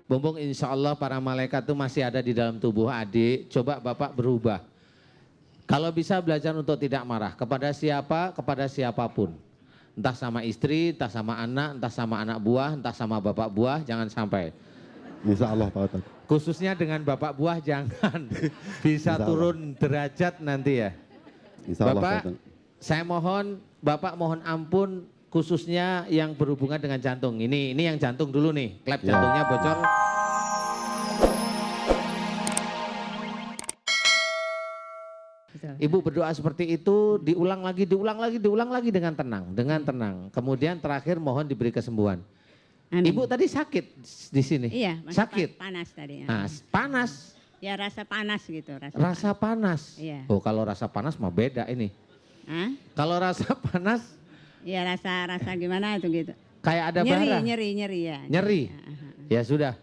Mumpung insya Allah para malaikat itu masih ada di dalam tubuh adik, coba Bapak berubah. Kalau bisa belajar untuk tidak marah kepada siapa, kepada siapapun. Entah sama istri, entah sama anak buah, entah sama bapak buah, jangan sampai. Insya Allah Pak Ustadz. Khususnya dengan bapak buah jangan, bisa turun derajat nanti ya. Insya Allah, Bapak, Pak Ustadz. saya mohon, Bapak mohon ampun khususnya yang berhubungan dengan jantung. Ini yang jantung dulu nih, klep jantungnya bocor. Ibu berdoa seperti itu, diulang lagi dengan tenang. Kemudian terakhir mohon diberi kesembuhan. Amin. Ibu tadi sakit di sini? Iya, sakit. Panas tadi. Nah, panas. Ya rasa panas gitu. Rasa panas. Iya. Oh kalau rasa panas mah beda ini. Hah? Kalau rasa panas? Ya rasa gimana itu gitu. Kayak ada bara. Nyeri ya. Nyeri. Ya sudah.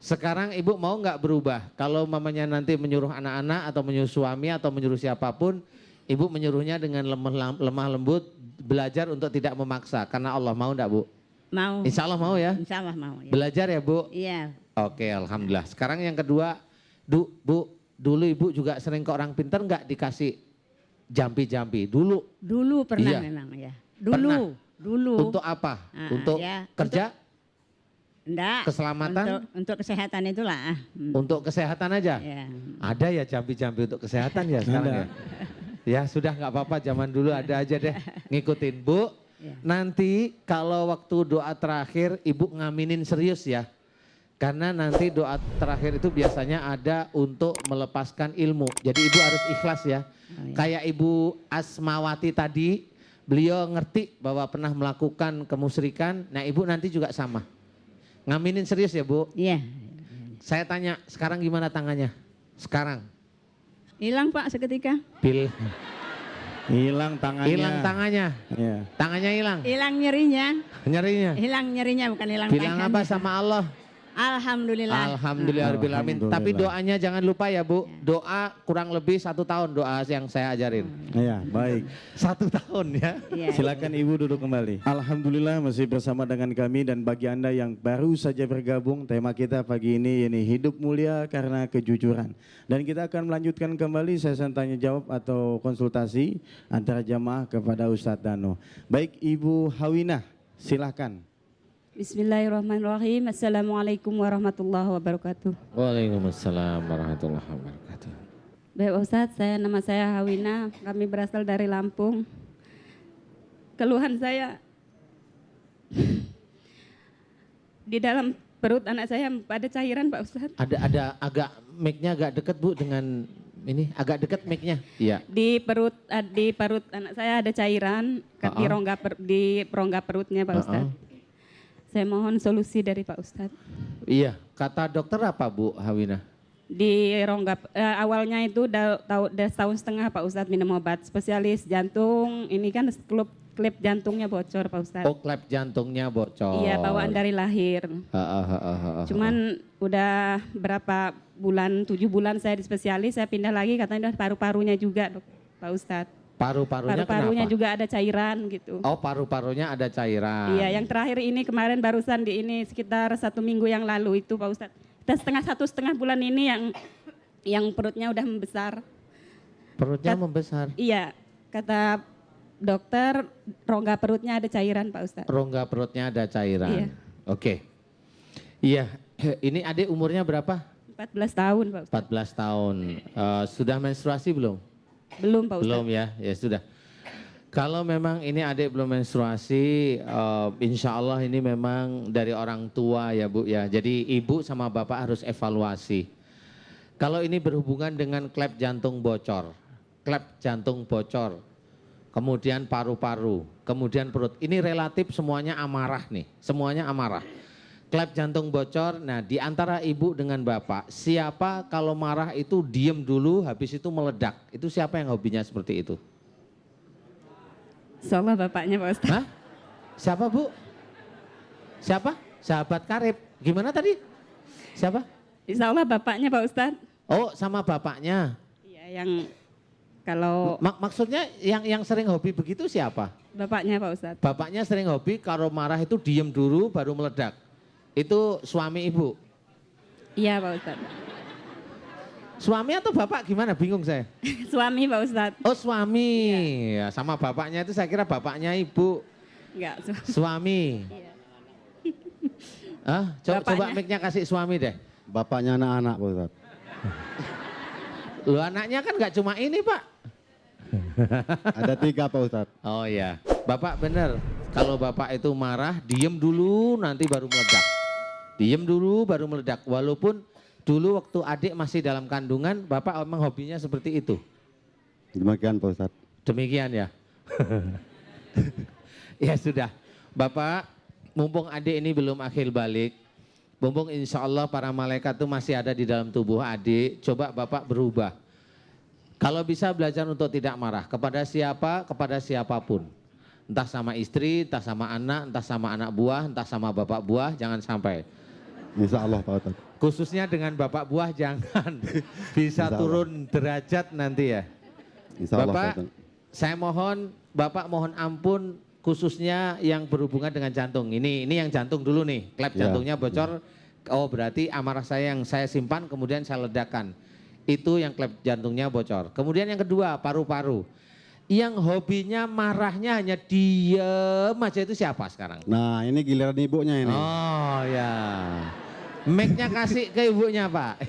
Sekarang ibu mau nggak berubah? Kalau mamanya nanti menyuruh anak-anak atau menyuruh suami atau menyuruh siapapun, ibu menyuruhnya dengan lemah lembut, belajar untuk tidak memaksa. Karena Allah mau enggak Bu? Mau. Insya Allah mau ya? Insya Allah mau. Ya. Belajar ya Bu? Iya. Oke, alhamdulillah. Sekarang yang kedua, Bu, dulu ibu juga sering ke orang pintar nggak dikasih jampi-jampi? Dulu pernah iya. memang ya. Pernah. Dulu. Untuk apa? Untuk ya, kerja? Enggak. Keselamatan? Untuk kesehatan itulah. Untuk kesehatan aja? Ya. Ada ya jampi-jampi untuk kesehatan ya sekarang ya? Ya sudah nggak apa-apa, zaman dulu ada aja deh, ngikutin Bu. Ya. Nanti kalau waktu doa terakhir ibu ngaminin serius ya. Karena nanti doa terakhir itu biasanya ada untuk melepaskan ilmu. Jadi ibu harus ikhlas ya. Oh, ya. Kayak Ibu Asmawati tadi, beliau ngerti bahwa pernah melakukan kemusyrikan. Nah ibu nanti juga sama. Ngaminin serius ya Bu? Iya. Saya tanya, sekarang gimana tangannya? Sekarang? Hilang Pak seketika. Hilang tangannya. Hilang tangannya. Iya. Tangannya hilang. Hilang nyerinya. Nyerinya. Hilang nyerinya bukan hilang Bilang tangannya. apa sama Allah? Alhamdulillah. Alhamdulillahirobbilalamin. Tapi doanya jangan lupa ya Bu. Doa kurang lebih 1 tahun doa yang saya ajarin. Iya, baik. 1 tahun ya. Iya. Silakan Ibu duduk kembali. Alhamdulillah masih bersama dengan kami, dan bagi Anda yang baru saja bergabung, tema kita pagi ini hidup mulia karena kejujuran. Dan kita akan melanjutkan kembali sesi tanya jawab atau konsultasi antara jamaah kepada Ustadz Dano. Baik Ibu Hawinah, silakan. Bismillahirrahmanirrahim. Assalamualaikum warahmatullahi wabarakatuh. Waalaikumsalam warahmatullahi wabarakatuh. Baik Ustadz, nama saya Hawina, kami berasal dari Lampung. Keluhan saya di dalam perut anak saya ada cairan Pak Ustadz. Ada agak mic-nya agak dekat Bu dengan ini, agak dekat mic-nya. Iya. Di perut anak saya ada cairan di rongga perutnya Pak Ustadz. Saya mohon solusi dari Pak Ustadz. Iya, kata dokter apa Bu Hawina? Di rongga awalnya itu udah setahun setengah Pak Ustadz minum obat spesialis jantung. Ini kan klep jantungnya bocor Pak Ustadz. Oh, klep jantungnya bocor. Iya, bawaan dari lahir. Cuman udah berapa bulan, 7 bulan saya di spesialis, saya pindah lagi katanya udah paru-parunya juga Pak Ustadz. Paru-parunya juga ada cairan gitu. Oh, paru-parunya ada cairan. Iya, yang terakhir ini kemarin barusan di ini sekitar 1 minggu yang lalu itu Pak Ustadz. Kita setengah bulan ini yang perutnya udah membesar. Perutnya membesar? Iya, kata dokter rongga perutnya ada cairan Pak Ustadz. Rongga perutnya ada cairan. Iya. Oke. Iya, ini adik umurnya berapa? 14 tahun Pak Ustadz. 14 tahun. Sudah menstruasi belum? Belum Pak Ustadz. Belum ya, ya sudah. Kalau memang ini adik belum menstruasi, insya Allah ini memang dari orang tua ya Bu ya. Jadi ibu sama bapak harus evaluasi. Kalau ini berhubungan dengan klep jantung bocor, kemudian paru-paru, kemudian perut. Ini relatif semuanya amarah nih, semuanya amarah. Klep jantung bocor, nah di antara ibu dengan bapak, siapa kalau marah itu diem dulu, habis itu meledak. Itu siapa yang hobinya seperti itu? Insyaallah bapaknya Pak Ustadz. Hah? Siapa Bu? Siapa? Sahabat karib. Gimana tadi? Siapa? Insyaallah bapaknya Pak Ustadz. Oh, sama bapaknya. Iya, yang kalau Maksudnya yang sering hobi begitu siapa? bapaknya Pak Ustadz. Bapaknya sering hobi kalau marah itu diem dulu baru meledak. Itu suami ibu. Iya Pak Ustadz. Suami atau bapak gimana? Bingung saya. Suami Pak Ustadz. Oh suami, ya, sama bapaknya itu saya kira bapaknya ibu. Enggak. Suami. Iya. Coba Bapaknya. mic-nya kasih suami deh. Bapaknya anak-anak Pak Ustadz. Lu anaknya kan nggak cuma ini Pak. Ada 3 Pak Ustadz. Oh ya, Bapak bener. Kalau Bapak itu marah, diem dulu nanti baru meledak. Diem dulu baru meledak. Walaupun dulu waktu adik masih dalam kandungan, Bapak memang hobinya seperti itu. Demikian Pak Ustadz. Demikian ya. Ya sudah, Bapak mumpung adik ini belum akhir balik, mumpung insya Allah para malaikat itu masih ada di dalam tubuh adik, coba Bapak berubah. Kalau bisa belajar untuk tidak marah kepada siapa, kepada siapapun. Entah sama istri, entah sama anak, entah sama anak buah, entah sama bapak buah, jangan sampai. Insya Allah Pak Ustadz. Khususnya dengan bapak buah jangan, bisa Insya Allah. turun derajat nanti ya. Insya Allah Pak Bapak, Ustadz. saya mohon, Bapak mohon ampun khususnya yang berhubungan dengan jantung. Ini yang jantung dulu nih, klep Ya. jantungnya bocor. Oh berarti amarah saya yang saya simpan kemudian saya ledakan. Itu yang klep jantungnya bocor. Kemudian yang kedua paru-paru. Yang hobinya marahnya hanya diem aja itu siapa sekarang? Nah ini giliran ibunya ini. Oh ya. Mic-nya kasih ke ibunya Pak.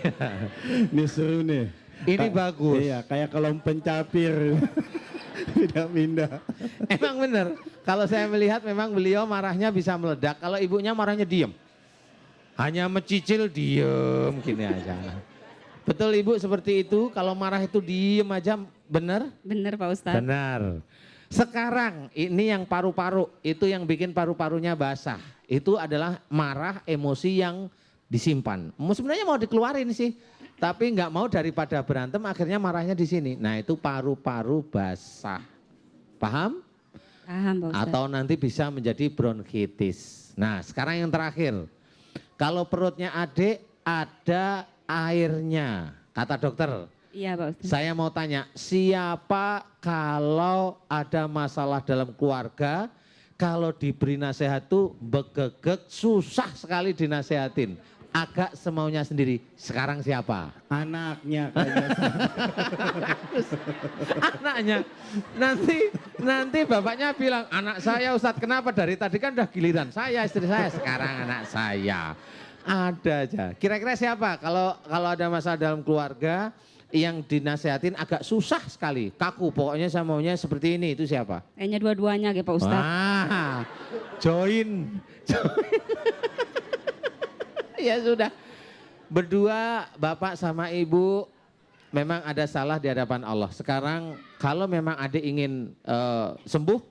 Ini seru nih. Ini bagus. Iya, kayak kalau pencapir. Pindah-pindah. Emang bener. Kalau saya melihat memang beliau marahnya bisa meledak. Kalau ibunya marahnya diem. Hanya mencicil diem gini aja. Betul Ibu seperti itu. Kalau marah itu diem aja bener? Bener Pak Ustadz. Benar. Sekarang ini yang paru-paru. Itu yang bikin paru-parunya basah. Itu adalah marah emosi yang disimpan. Sebenarnya mau dikeluarin sih. Tapi nggak mau daripada berantem akhirnya marahnya di sini. Nah itu paru-paru basah. Paham? Paham Pak Ustadz. Atau nanti bisa menjadi bronkitis. Nah sekarang yang terakhir. Kalau perutnya adik ada airnya. Kata dokter. Iya Pak Ustadz. Saya mau tanya. Siapa kalau ada masalah dalam keluarga. Kalau diberi nasihat tuh begegek susah sekali dinasehatin. Agak semaunya sendiri. Sekarang siapa? Anaknya kayaknya. Anaknya. Nanti bapaknya bilang, anak saya Ustadz kenapa dari tadi kan udah giliran saya, istri saya, sekarang anak saya. Ada aja. Kira-kira siapa kalau ada masalah dalam keluarga yang dinasehatin agak susah sekali, kaku, pokoknya saya maunya seperti ini, itu siapa? Kayaknya dua-duanya ya Pak Ustadz. Join. Ya sudah, berdua bapak sama ibu memang ada salah di hadapan Allah. Sekarang kalau memang adik ingin sembuh,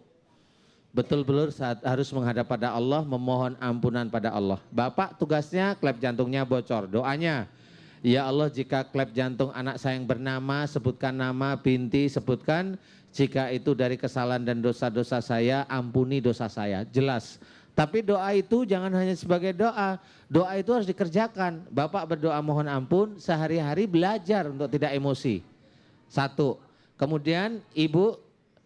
betul-betul harus menghadap pada Allah, memohon ampunan pada Allah. Bapak tugasnya klep jantungnya bocor, doanya, ya Allah jika klep jantung anak saya yang bernama, sebutkan nama, binti, sebutkan, jika itu dari kesalahan dan dosa-dosa saya, ampuni dosa saya, jelas. Tapi doa itu jangan hanya sebagai doa, doa itu harus dikerjakan. Bapak berdoa mohon ampun, sehari-hari belajar untuk tidak emosi. Satu. Kemudian ibu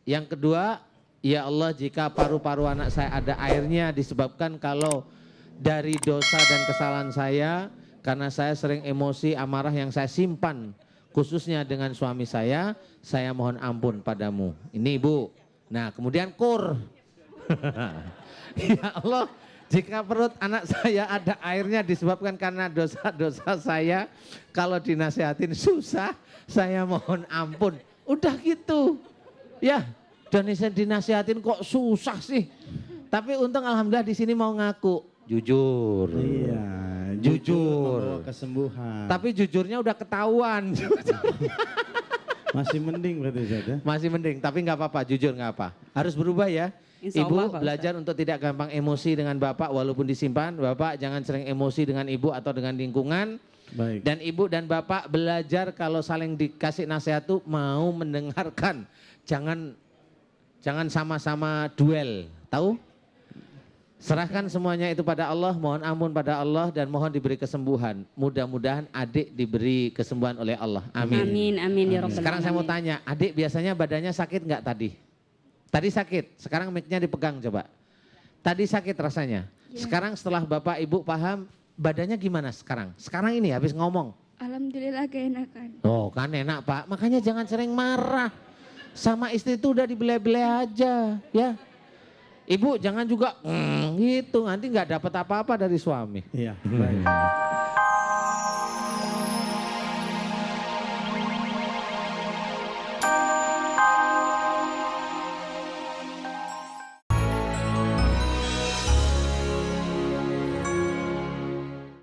yang kedua, ya Allah jika paru-paru anak saya ada airnya disebabkan kalau dari dosa dan kesalahan saya, karena saya sering emosi amarah yang saya simpan, khususnya dengan suami saya mohon ampun padamu. Ini ibu. Nah kemudian kur. Ya Allah, jika perut anak saya ada airnya disebabkan karena dosa-dosa saya, kalau dinasehatin susah, saya mohon ampun. Udah gitu. Ya, dinasehatin kok susah sih. Tapi untung alhamdulillah di sini mau ngaku. Jujur. Iya, Jujur. membawa kesembuhan. Tapi jujurnya udah ketahuan. Masih mending berarti Ustaz ya? Masih mending, tapi nggak apa-apa, jujur nggak apa. Harus berubah ya. Insya Ibu Allah, Pak belajar untuk tidak gampang emosi dengan bapak walaupun disimpan. Bapak jangan sering emosi dengan ibu atau dengan lingkungan. Baik. Dan ibu dan bapak belajar kalau saling dikasih nasihat tuh mau mendengarkan. Jangan sama-sama duel. Tahu? Serahkan semuanya itu pada Allah, mohon ampun pada Allah dan mohon diberi kesembuhan. Mudah-mudahan adik diberi kesembuhan oleh Allah. Amin. Amin, amin ya Rabbal Sekarang saya mau alamin. tanya, adik biasanya badannya sakit nggak tadi? Tadi sakit, sekarang mic-nya dipegang coba. Tadi sakit rasanya. Sekarang setelah bapak ibu paham, badannya gimana sekarang? Sekarang ini habis ngomong. Alhamdulillah keenakan. Oh kan enak Pak, makanya jangan sering marah. Sama istri itu udah dibele-bele aja ya. Ibu jangan juga gitu, nanti nggak dapat apa-apa dari suami. Iya, baik.